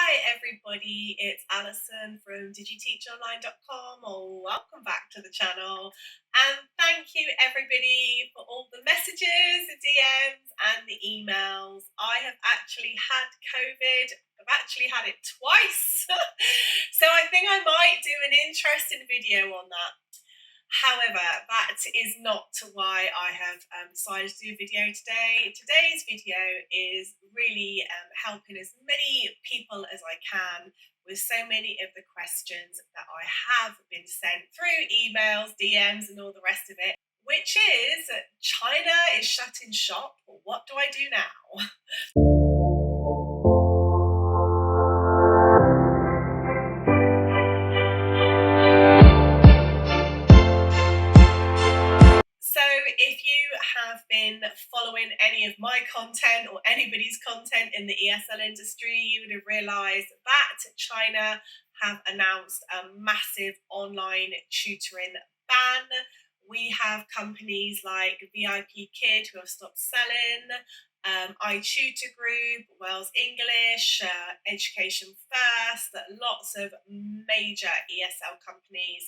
Hi everybody, it's Alison from digiteachonline.com. Welcome back to the channel, and thank you everybody for all the messages, the DMs and the emails. I have actually had COVID. I've actually had it twice. So I think I might do an interesting video on that. However, that is not why I have decided to do a video today. Today's video is really helping as many people as I can with so many of the questions that I have been sent through emails, DMs and all the rest of it, which is China is shutting shop. What do I do now? So if you have been following any of my content or anybody's content in the ESL industry, you would have realised that China have announced a massive online tutoring ban. We have companies like VIP Kid who have stopped selling, iTutor Group, Wales English, Education First, lots of major ESL companies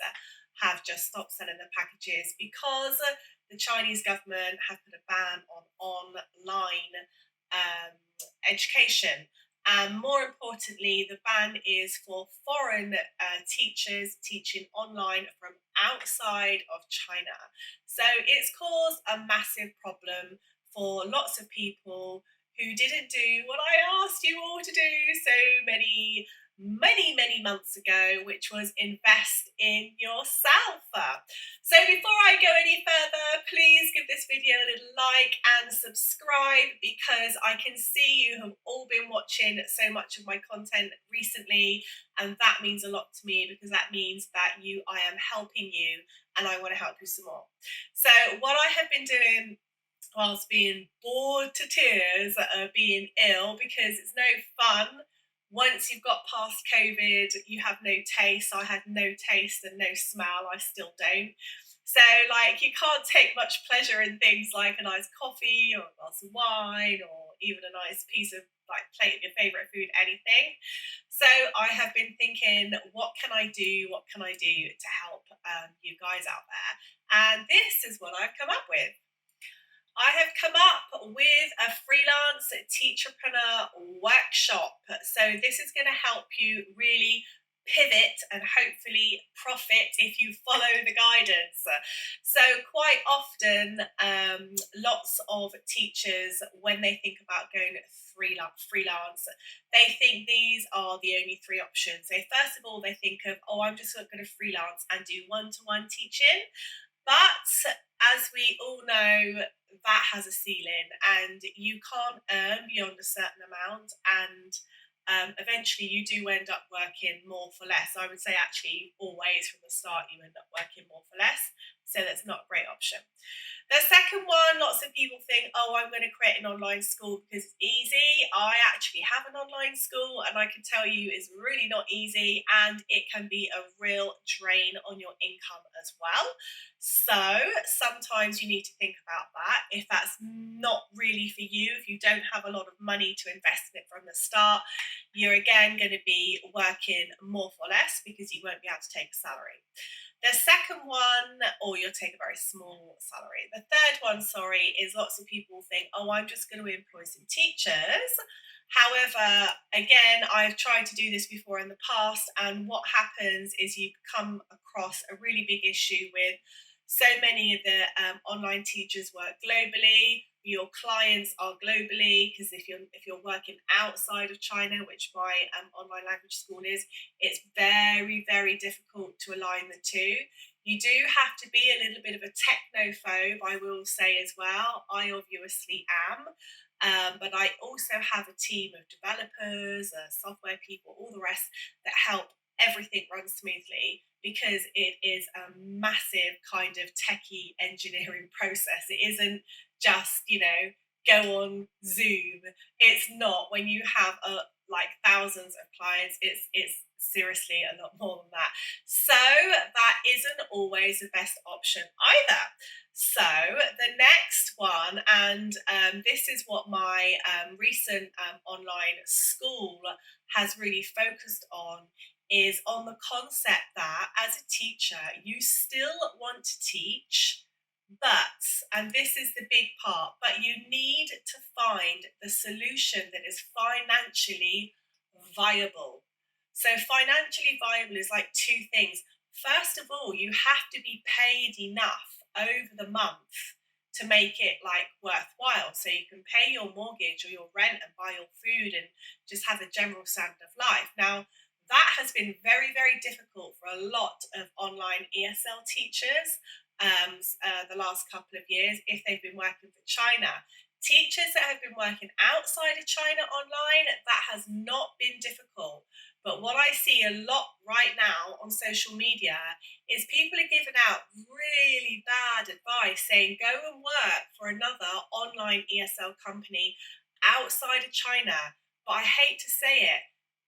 have just stopped selling their packages because the Chinese government have put a ban on online education. And more importantly, the ban is for foreign teachers teaching online from outside of China. So it's caused a massive problem for lots of people who didn't do what I asked you all to do so many months ago, which was invest in yourself. So before I go any further, please give this video a little like and subscribe, because I can see you have all been watching so much of my content recently, and that means a lot to me, because that means that I am helping you and I want to help you some more. So what I have been doing whilst being bored to tears, being ill, because it's no fun. Once you've got past COVID, you have no taste. I had no taste and no smell. I still don't. So, you can't take much pleasure in things like a nice coffee or a glass of wine or even a nice piece of plate of your favourite food, anything. So I have been thinking, what can I do? What can I do to help you guys out there? And this is what I've come up with. I have come up with a freelance teacherpreneur workshop. So this is going to help you really pivot and hopefully profit if you follow the guidance. So quite often, lots of teachers, when they think about going freelance, they think these are the only three options. So first of all, they think of, I'm just going to freelance and do one-to-one teaching. But as we all know, that has a ceiling, and you can't earn beyond a certain amount, and eventually you do end up working more for less. I would say actually always from the start you end up working more for less, so that's not a great option. The second one, lots of people think, I'm going to create an online school because it's easy. I actually have an online school, and I can tell you it's really not easy, and it can be a real drain on your income as well. So sometimes you need to think about that. If that's not really for you, if you don't have a lot of money to invest in it from the start, you're again going to be working more for less because you won't be able to take a salary. The second one, or you'll take a very small salary. The third one, is lots of people think, I'm just going to employ some teachers. However, again, I've tried to do this before in the past, and what happens is you come across a really big issue with so many of the online teachers work globally. Your clients are globally, because if you're working outside of China, which my online language school is, it's very, very difficult to align the two. You do have to be a little bit of a technophobe, I will say as well. I obviously am. But I also have a team of developers, software people, all the rest that help everything run smoothly, because it is a massive kind of techie engineering process. It isn't just, go on Zoom. It's not. When you have thousands of clients, it's seriously a lot more than that. So that isn't always the best option either. So the next one, and this is what my recent online school has really focused on is on the concept that as a teacher, you still want to teach, but, and this is the big part, but you need to find the solution that is financially viable. So, financially viable is like two things. First of all, you have to be paid enough over the month to make it like worthwhile. So you can pay your mortgage or your rent and buy your food and just have a general standard of life. Now, that has been very, very difficult for a lot of online ESL teachers the last couple of years if they've been working for China. Teachers that have been working outside of China online, that has not been difficult. But what I see a lot right now on social media is people are giving out really bad advice saying go and work for another online ESL company outside of China. But I hate to say it,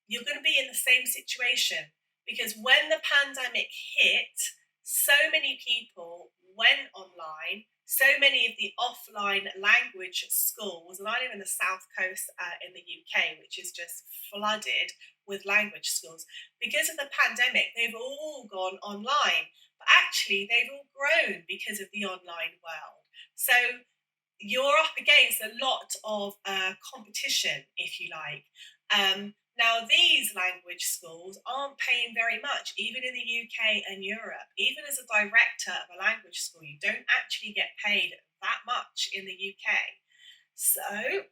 you're going to be in the same situation because when the pandemic hit, so many people went online. So many of the offline language schools, and I live in the south coast in the UK, which is just flooded with language schools. Because of the pandemic, they've all gone online, but actually, they've all grown because of the online world. So you're up against a lot of competition, if you like. Now, these language schools aren't paying very much, even in the UK and Europe. Even as a director of a language school, you don't actually get paid that much in the UK. So,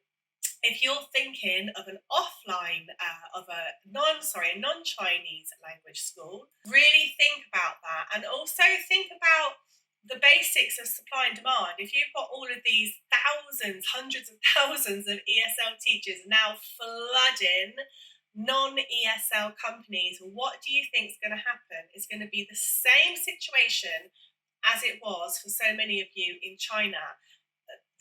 if you're thinking of an offline, of a a non-Chinese language school, really think about that, and also think about the basics of supply and demand. If you've got all of these thousands, hundreds of thousands of ESL teachers now flooding non-ESL companies, what do you think is going to happen? It's going to be the same situation as it was for so many of you in China.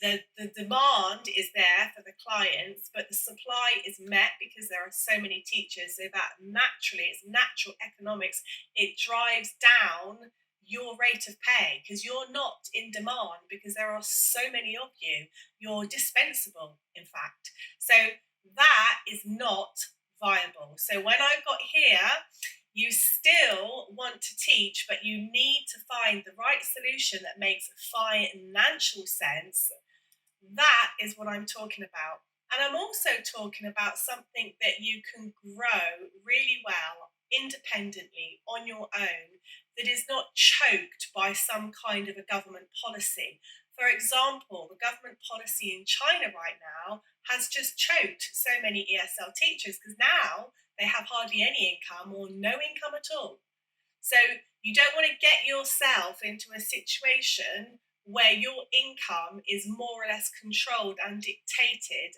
The demand is there for the clients, but the supply is met because there are so many teachers. So that naturally, it's natural economics. It drives down your rate of pay because you're not in demand because there are so many of you. You're dispensable, in fact. So that is not viable. So when I got here, you still want to teach, but you need to find the right solution that makes financial sense. That is what I'm talking about. And I'm also talking about something that you can grow really well independently on your own that is not choked by some kind of a government policy. For example, the government policy in China right now has just choked so many ESL teachers because now they have hardly any income or no income at all. So you don't want to get yourself into a situation where your income is more or less controlled and dictated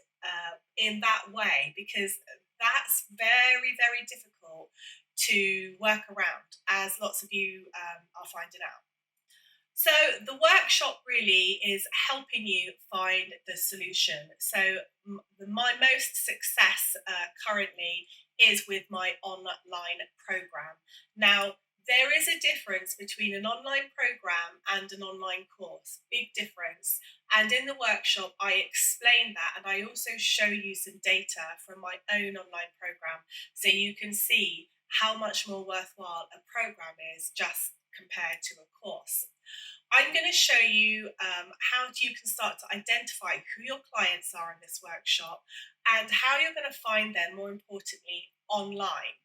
in that way, because that's very, very difficult to work around, as lots of you are finding out. So the workshop really is helping you find the solution. So my most success currently is with my online program. Now, there is a difference between an online program and an online course, big difference. And in the workshop, I explain that, and I also show you some data from my own online program so you can see how much more worthwhile a program is just compared to a course. I'm going to show you how you can start to identify who your clients are in this workshop and how you're going to find them, more importantly, online.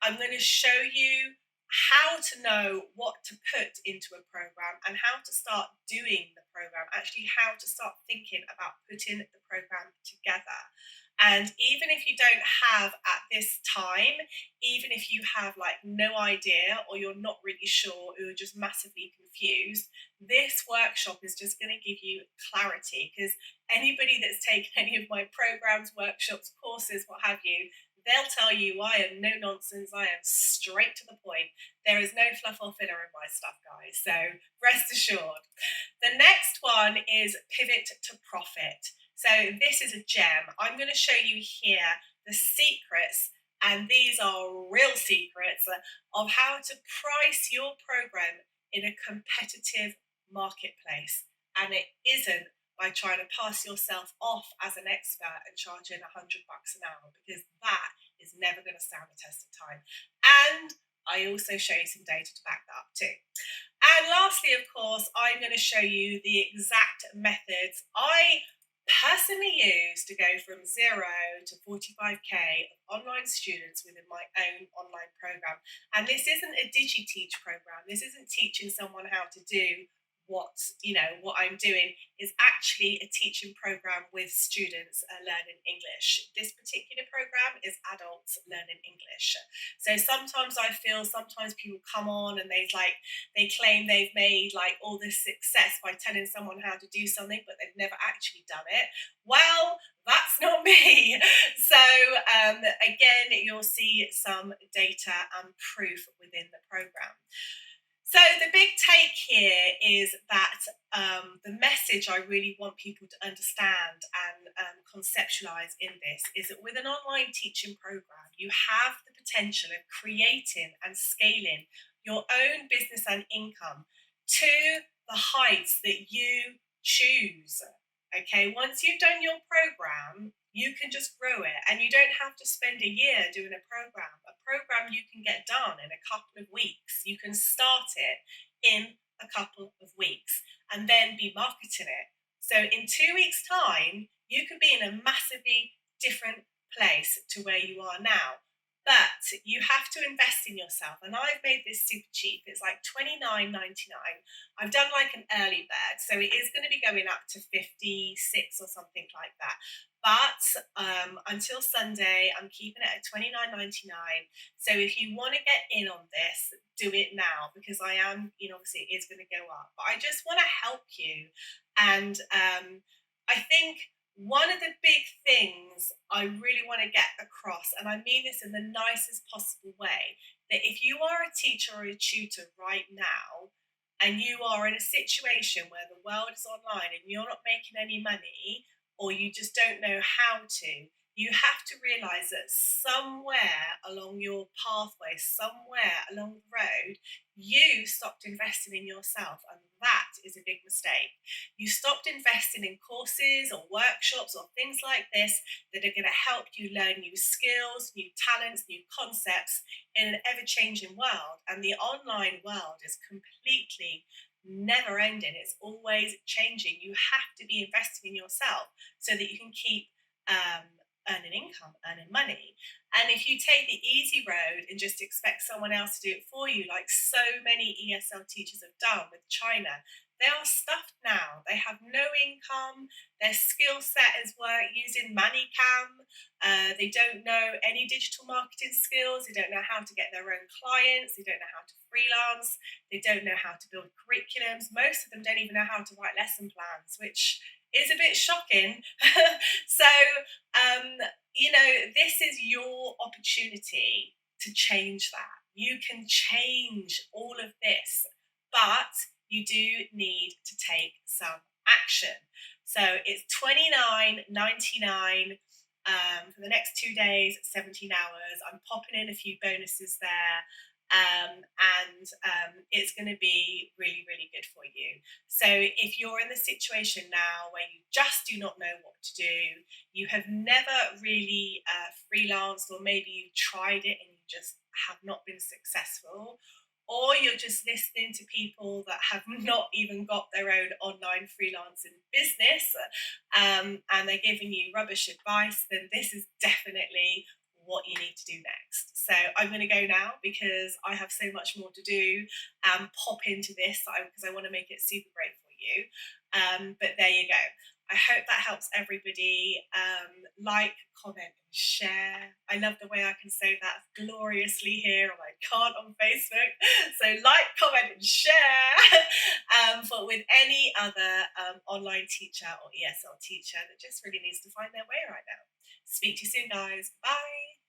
I'm going to show you how to know what to put into a program and how to start doing the program, actually how to start thinking about putting the program together. And even if you don't have at this time, even if you have like no idea or you're not really sure or you're just massively confused, this workshop is just going to give you clarity, because anybody that's taken any of my programs, workshops, courses, what have you, they'll tell you I am no nonsense. I am straight to the point. There is no fluff or filler in my stuff, guys. So rest assured. The next one is pivot to profit. So this is a gem. I'm going to show you here the secrets, and these are real secrets, of how to price your program in a competitive marketplace. And it isn't by trying to pass yourself off as an expert and charging $100 an hour, because that is never to stand the test of time. And I also show you some data to back that up too. And lastly, of course, I'm going to show you the exact methods I personally use to go from 0 to 45k of online students within my own online program. And this isn't a digi-teach program. This isn't teaching someone how to do what I'm doing is actually a teaching program with students learning English. This particular program is adults learning English. So sometimes people come on and they claim they've made like all this success by telling someone how to do something, but they've never actually done it. Well, that's not me. So again, you'll see some data and proof within the program. So the big take here is that the message I really want people to understand and conceptualize in this is that with an online teaching program, you have the potential of creating and scaling your own business and income to the heights that you choose. Okay, once you've done your program, you can just grow it and you don't have to spend a year doing a program. A program you can get done in a couple of weeks. You can start it in a couple of weeks and then be marketing it. So in 2 weeks' time, you could be in a massively different place to where you are now. But you have to invest in yourself. And I've made this super cheap. It's like $29.99. I've done like an early bird. So it is going to be going up to 56 or something like that. But until Sunday, I'm keeping it at $29.99. So if you want to get in on this, do it now because I am, obviously it is going to go up. But I just want to help you. And I think one of the big things I really want to get across, and I mean this in the nicest possible way, that if you are a teacher or a tutor right now, and you are in a situation where the world is online and you're not making any money, or you just don't know how to, you have to realize that somewhere along your pathway, somewhere along the road, you stopped investing in yourself. And that is a big mistake. You stopped investing in courses or workshops or things like this that are going to help you learn new skills, new talents, new concepts in an ever-changing world. And the online world is completely never ending. It's always changing. You have to be investing in yourself so that you can keep earning income, earning money. And if you take the easy road and just expect someone else to do it for you, like so many ESL teachers have done with China, they are stuffed now. They have no income. Their skill set is work using ManyCam. They don't know any digital marketing skills. They don't know how to get their own clients. They don't know how to freelance. They don't know how to build curriculums. Most of them don't even know how to write lesson plans, which is a bit shocking. So, this is your opportunity to change that. You can change all of this, but you do need to take some action. So it's $29.99 for the next 2 days, 17 hours. I'm popping in a few bonuses there. And it's going to be really, really good for you. So if you're in the situation now where you just do not know what to do, you have never really freelanced, or maybe you tried it and you just have not been successful, or you're just listening to people that have not even got their own online freelancing business and they're giving you rubbish advice, then this is definitely what you need to do next. So I'm going to go now because I have so much more to do and pop into this because I want to make it super great for you. But there you go. I hope that helps everybody. Like, comment, and share. I love the way I can say that gloriously here, and I can't on Facebook. So like, comment, and share. But with any other online teacher or ESL teacher that just really needs to find their way right now. Speak to you soon, guys. Bye.